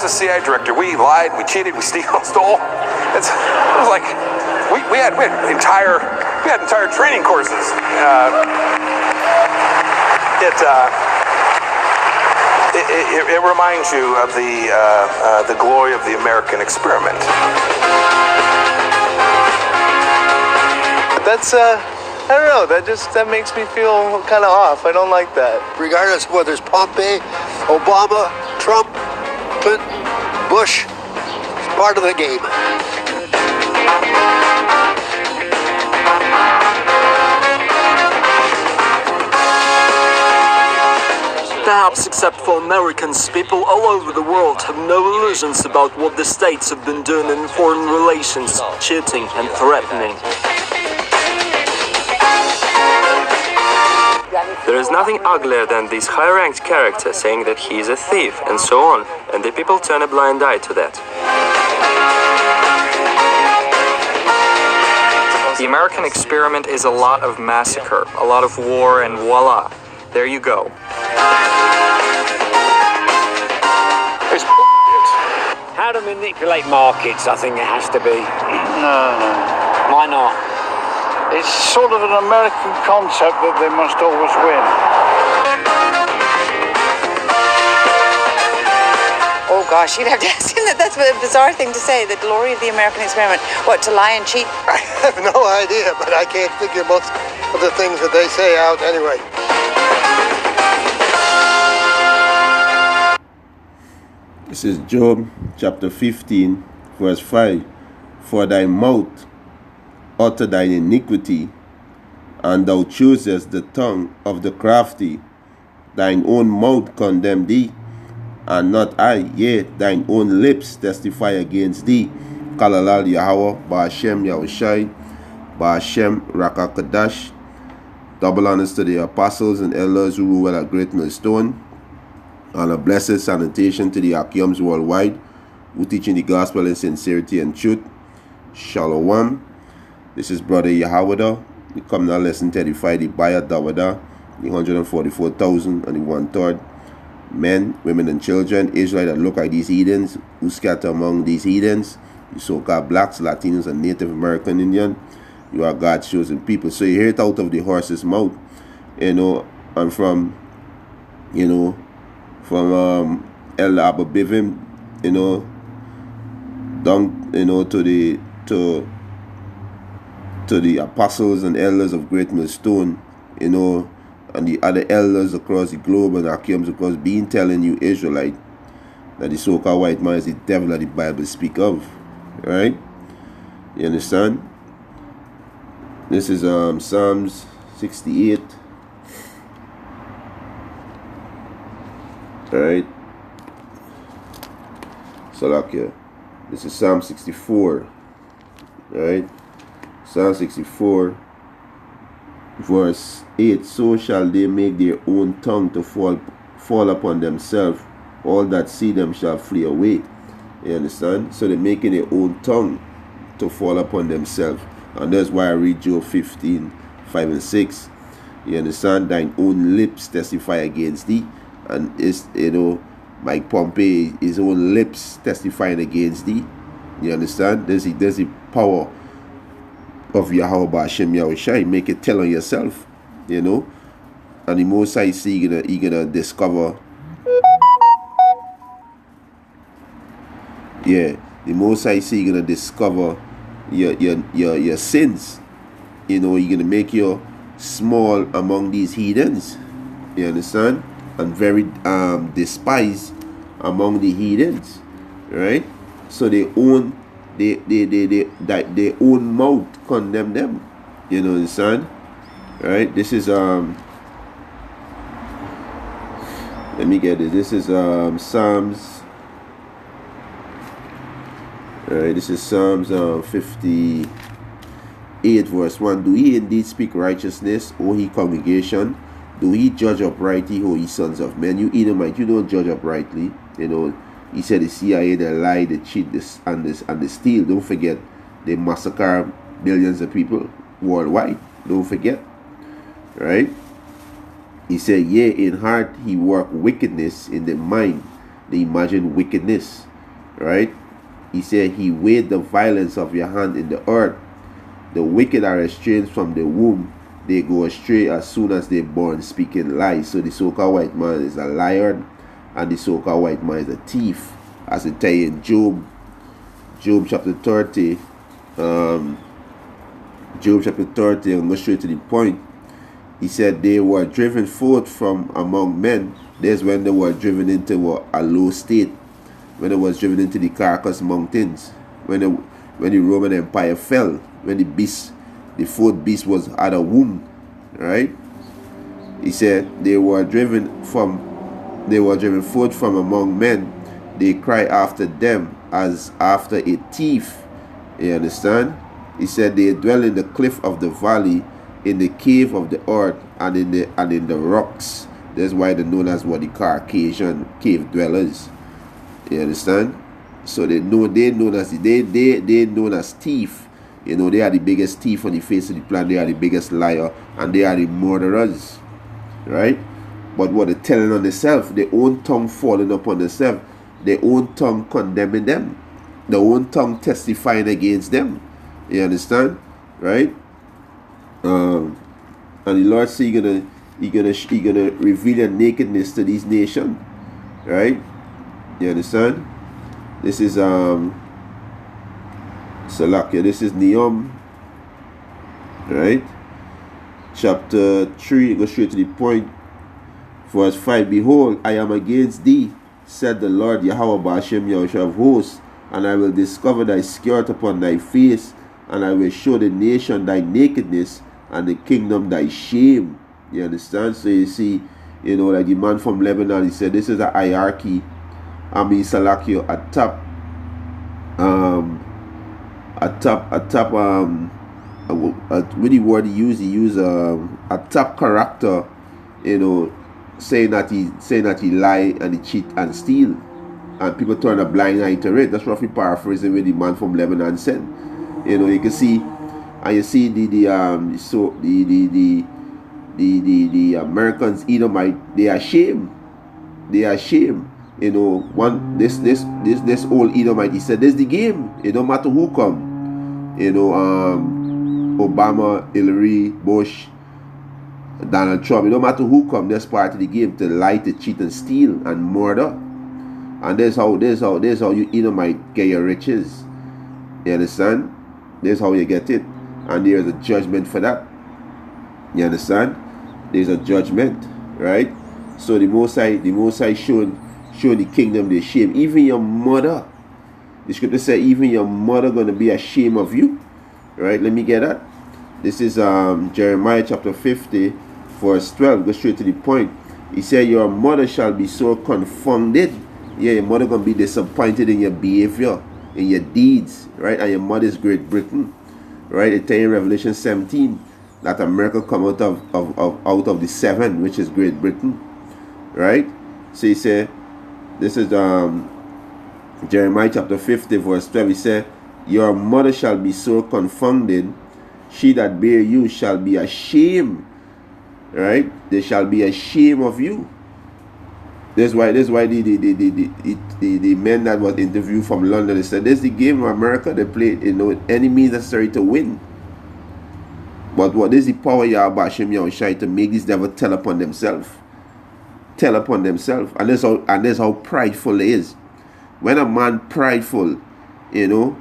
a CIA director. We lied, we cheated, we stole. It was like we had entire training courses. It reminds you of the glory of the American experiment. That's I don't know. That makes me feel kind of off. I don't like that. Regardless of whether it's Pompey, Obama, Trump, Clinton, Bush, it's part of the game. Perhaps except for Americans, people all over the world have no illusions about what the states have been doing in foreign relations, cheating and threatening. There is nothing uglier than this high-ranked character saying that he is a thief and so on, and the people turn a blind eye to that. The American experiment is a lot of massacre, a lot of war, and voila, there you go. It's How to manipulate markets, I think it has to be. No. Why not? It's sort of an American concept that they must always win. Oh gosh, you'd have to ask him that. That's a bizarre thing to say, the glory of the American experiment. What, to lie and cheat? I have no idea, but I can't figure most of the things that they say out anyway. This is Job chapter 15, verse 5. For thy mouth utter thine iniquity, and thou choosest the tongue of the crafty. Thine own mouth condemn thee, and not I. Yea, thine own lips testify against thee. Kalalal Yahweh, Ba'ashem Yahushai, Ba'ashem Rakakadash. Double honors to the apostles and elders who rule at Great Millstone. And a blessed salutation to the Akiums worldwide who teaching the gospel in sincerity and truth. Shalom. This is Brother Yahawada. We come now lesson to edify the Baya Dawada, the 144,000 and the 1/3 men, women, and children, Israelites that look like these heathens, who scatter among these heathens, the so-called blacks, Latinos, and Native American Indian. You are God's chosen people. So you hear it out of the horse's mouth, and from El Abba Bivim, down, to the apostles and elders of Great Millstone, and the other elders across the globe and Akiums across being telling you, Israelite, that the so-called white man is the devil that the Bible speak of. Right? You understand? This is Psalms 68. Alright. Salakia. This is Psalm 64. Alright. Psalm 64, verse 8. So shall they make their own tongue to fall upon themselves. All that see them shall flee away. You understand? So they're making their own tongue to fall upon themselves. And that's why I read Job 15, 5 and 6. You understand? Thine own lips testify against thee. And it's, Mike Pompey, his own lips testifying against thee. You understand? There's the power of Yahweh Ba'ashem Yahushai. Make it tell on yourself, And the most I see, you're gonna discover. Yeah, the most I see, you're gonna discover your sins. You're gonna make you small among these heathens. You understand? And very despised among the heathens, right? So they own their own mouth condemn them. You know, understand? Right? This is let me get this. This is Psalms. Alright, this is Psalms 58 verse 1. Do ye indeed speak righteousness, O ye congregation? Do ye judge uprightly, O ye sons of men? You Edomite, you don't judge uprightly. He said the CIA, they lie, they cheat, and they steal. Don't forget, they massacre millions of people worldwide. Don't forget. Right? He said, yea, in heart he work wickedness, in the mind they imagine wickedness. right? He said, he weighed the violence of your hand in the earth. The wicked are estranged from the womb. They go astray as soon as they're born, speaking lies. So the so-called white man is a liar, and the so-called white man is a thief. As it tell you in Job chapter 30, Job chapter 30, and go straight to the point. He said they were driven forth from among men. There's when they were driven into a low state, when it was driven into the Caucasus Mountains, when the Roman Empire fell, when the fourth beast was at a womb, right? He said they were driven forth from among men. They cry after them as after a thief. You understand? He said they dwell in the cliff of the valley, in the cave of the earth, and in the rocks. That's why they're known as what the Caucasian cave dwellers. You understand? So they known as thief. You know, they are the biggest thief on the face of the planet. They are the biggest liar, and they are the murderers, right? But what they're telling on themselves, their own tongue falling upon themselves, their own tongue condemning them, their own tongue testifying against them. You understand, right? And the Lord said, He gonna reveal your nakedness to these nations, right? You understand? This is Salakia. This is Nehum, right? Chapter 3. Go straight to the point. Verse 5. Behold, I am against thee, said the Lord Yahweh Ba'ashem Yahushua of hosts, and I will discover thy skirt upon thy face, and I will show the nation thy nakedness, and the kingdom thy shame. You understand? So you see, you know, like the man from Lebanon, he said this is a hierarchy. I mean, Salakio, with the word he used a top character, you know, saying that he lie and he cheat and steal, and people turn a blind eye to it. That's roughly paraphrasing what the man from Lebanon said. You know, you can see, and you see the Americans, Edomite, they are ashamed. You know, this old Edomite, he said, this is the game. It don't matter who come. You know, Obama, Hillary, Bush, Donald Trump, it don't matter who come. That's part of the game, to lie, to cheat, and steal, and murder. And that's how you Edomite get your riches. You understand? That's how you get it. And there's a judgment for that. You understand? There's a judgment, right? So the Most High showing the kingdom their shame. Even your mother, the scripture said, even your mother gonna be ashamed of you, right? Let me get that. This is Jeremiah chapter 50, verse 12. Go straight to the point. He said, your mother shall be so confounded. Yeah, your mother gonna be disappointed in your behavior, in your deeds, right? And your mother is Great Britain, right? It tells in Revelation 17 that America come out of the seven, which is Great Britain, right? So he said, this is Jeremiah chapter 50, verse 12. He said, your mother shall be so confounded, she that bare you shall be ashamed, right? They shall be ashamed of you. That's why the men that was interviewed from London, they said, this is the game of America. They play, you know, any means necessary to win. But what is the power of Yahweh Hashem Yahushai to make this devil tell upon themselves? Tell upon themselves. And that's how prideful it is. When a man prideful, you know,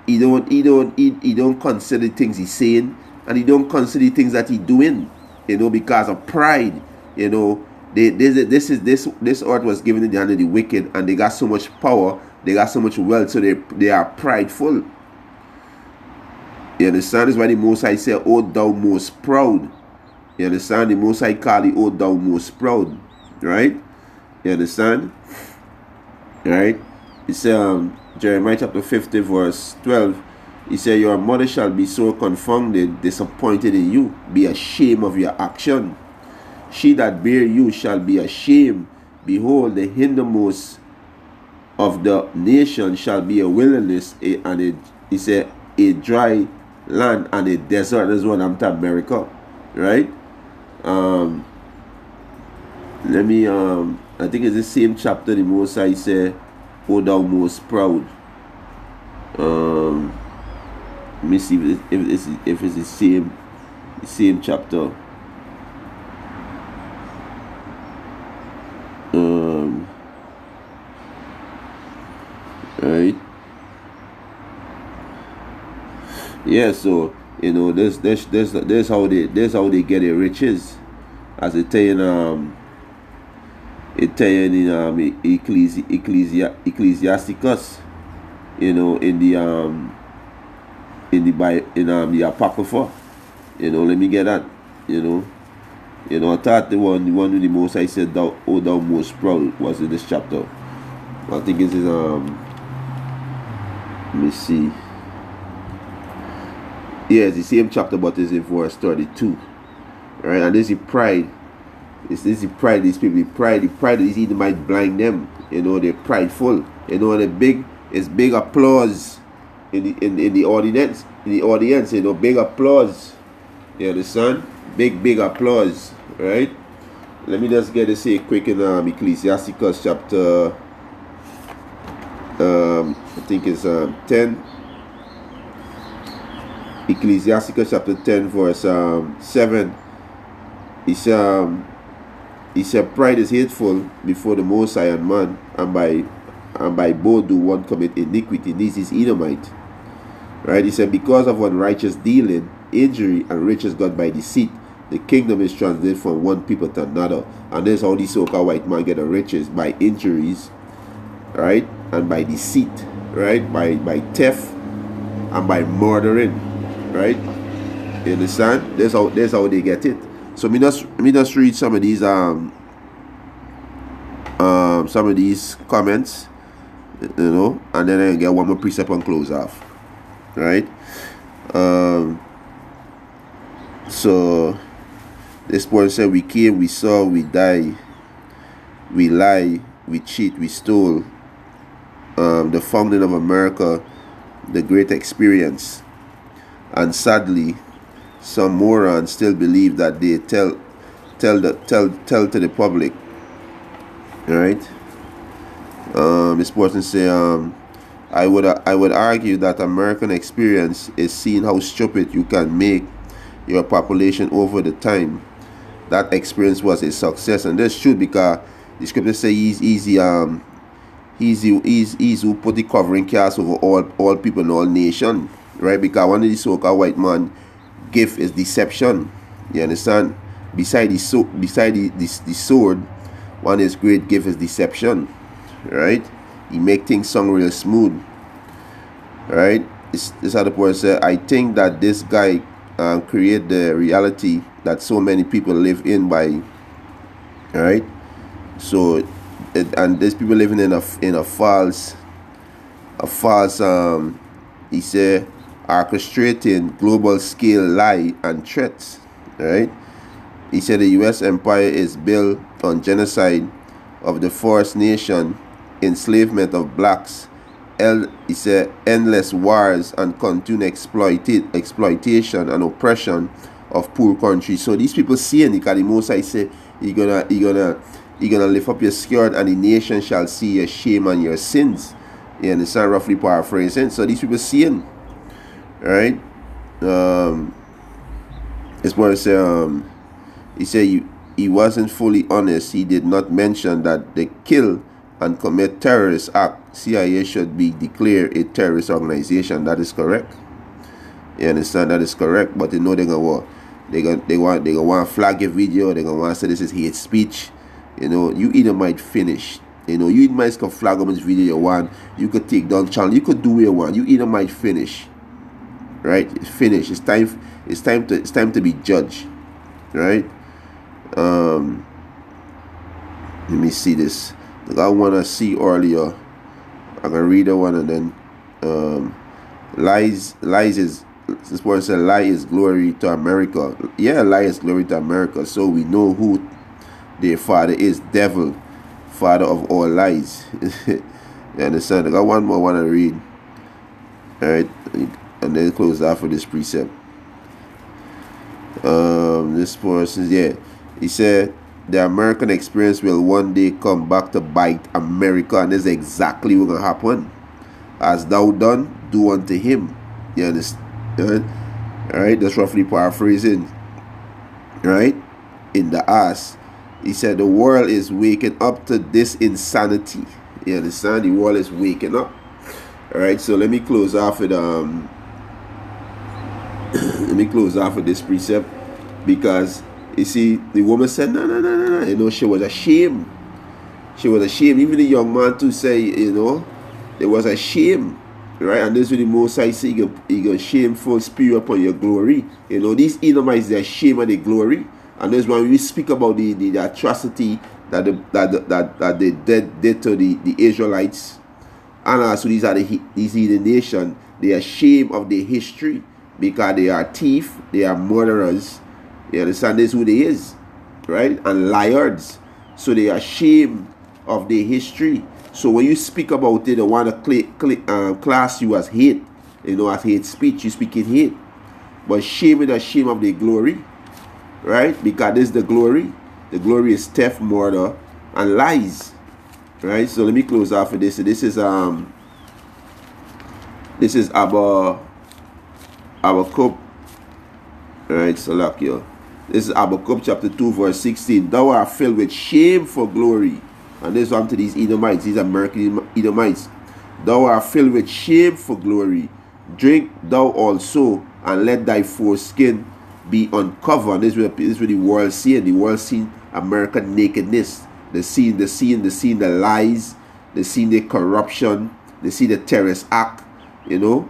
he don't consider things he's saying, and he don't consider things that he's doing, you know, because of pride. You know, this earth was given in the hand of the wicked, and they got so much power, they got so much wealth, so they are prideful. You understand? That's why the Most High said, "O thou most proud." You understand? The Most High called it, "O thou most proud." Right? You understand? Right? He said, Jeremiah chapter 50, verse 12. He said, your mother shall be so confounded, disappointed in you, be ashamed of your action. She that bare you shall be ashamed. Behold, the hindermost of the nation shall be a wilderness, he said, a dry land and a desert. That's what I'm talking America, right? Let me I think it's the same chapter the Most High said, O thou most proud. Let me see if it's the same chapter. Right. Yeah. So there's how they get their riches, as it tell in Ecclesiasticus, in the Apocrypha. Let me get that. I thought the one with the most I said thou most proud was in this chapter. I think it is let me see. Yeah, it's the same chapter, but it's in verse 32. Right, and this is pride. This is the pride. These people, the pride is either might blind them. They're prideful. It's big applause in the audience. Big applause. You understand? Big applause. Right? Let me just get to say quick in Ecclesiasticus chapter. I think it's 10. Ecclesiasticus chapter 10 verse 7. He said pride is hateful before the Most High and man, and by both do one commit iniquity. This is Edomite. Right? He said, because of unrighteous dealing, injury, and riches got by deceit, the kingdom is translated from one people to another. And there's how these so-called white man get the riches, by injuries, right? And by deceit, right? By theft and by murdering, right? You understand? That's how they get it. So me just read some of these comments, and then I get one more precept and close off. Right? So this point said, we came, we saw, we die, we lie, we cheat, we stole. The founding of America, the great experience. And sadly, some morons still believe that they tell to the public. Right? This person say, I would argue that American experience is seeing how stupid you can make your population over the time. That experience was a success, and that's true, because the scripture say he's who put the covering cast over all people in all nations. Right? Because one of the so-called white man gift is deception. You understand? Beside the sword, one is great gift is deception. Right? He make things sound real smooth. Right? This other person said, I think that this guy create the reality that so many people live in by. Right? So and there's people living in a false he said, orchestrating global scale lie and threats. Right? He said the U.S. empire is built on genocide of the First Nation, enslavement of blacks, he said endless wars and continued exploitation and oppression of poor countries. So these people seeing it, because the Most High say you're gonna lift up your skirt and the nation shall see your shame and your sins. You understand? Roughly paraphrasing. So these people seeing, right? This boy say he said he wasn't fully honest. He did not mention that they kill and commit terrorist act. CIA should be declared a terrorist organization. That is correct. You understand? That is correct. But you know they want to flag your video. They're gonna want to say this is hate speech. You either might finish. You might can flag on this video you want. You could take down channel. You could do what you want. You either might finish. Right? It's finished. It's time to be judged. Right? Let me see this. I want to see earlier. I'm gonna read that one, and then lies is, this person said, lie is glory to America. Yeah, lie is glory to America. So we know who their father is, devil, father of all lies. You understand? I got one more I want to read. Alright, and then close off with this precept. This person, yeah, he said the American experience will one day come back to bite America, and this is exactly what's going to happen. As thou done, do unto him. You understand? Alright, that's roughly paraphrasing. Right? In the ass, he said the world is waking up to this insanity. You understand? The world is waking up. Alright, so let me close off with let me close off with this precept, because you see, the woman said no. You know, she was ashamed. She was ashamed. Even the young man too say, you know, there was a shame. Right? And this is what the Most High say, you go shameful spirit upon your glory. You know, these Edomites, their shame and their glory. And this when we speak about the atrocity that they did to the Israelites. And also these are these heathen nation, they are ashamed of their history, because they are thieves, they are murderers. You understand? This is who they is, right? And liars. So they are ashamed of their history. So when you speak about it, they want to class you as hate. You know, as hate speech, you speak in hate. But shame is a shame of their glory, right? Because this is the glory. The glory is theft, murder, and lies. Right? So let me close off with this. So this is Habakkuk. Alright, so look here. This is Habakkuk chapter 2 verse 16. Thou art filled with shame for glory. And this one to these Edomites, these American Edomites. Thou art filled with shame for glory. Drink thou also, and let thy foreskin be uncovered. And this is what the world seeing. The world seeing American nakedness. They see the lies. They see the corruption. They see the terrorist act. You know,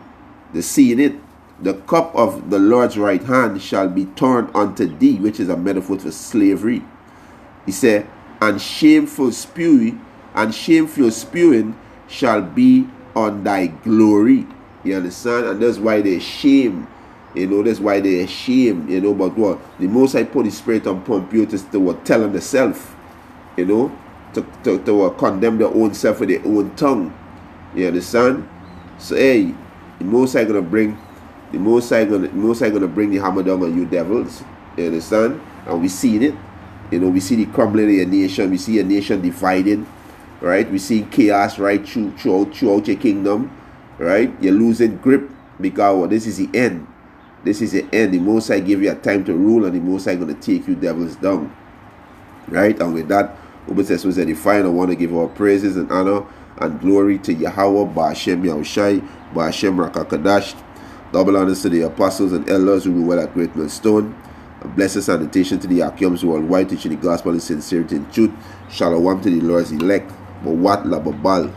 they seeing it. The cup of the Lord's right hand shall be turned unto thee, which is a metaphor for slavery. He said, and shameful spewing shall be on thy glory. You understand? And that's why they're ashamed. You know, that's why they're ashamed. You know, but what? The Most High put the spirit on Pompeo to tell them themselves, you know, to condemn their own self with their own tongue. You understand? So hey, the Most High gonna bring the hammer down on you devils. You understand? And we seen it. You know, we see the crumbling of your nation. We see your nation divided. Right? We see chaos right throughout your kingdom. Right? You're losing grip, because this is the end. This is the end. The Most High give you a time to rule, and the Most High gonna take you devils down. Right? And with that, Ubis was Edifying. I want to give our praises and honor and glory to Yahweh, Ba'ashem Yahushai, Ba'ashem Rakakadash. Double honors to the apostles and elders who rule at Great Millstone. A blessed salutation to the Akiums worldwide, teaching the gospel in sincerity and truth. Shalom to the Lord's elect. Mawat la babal.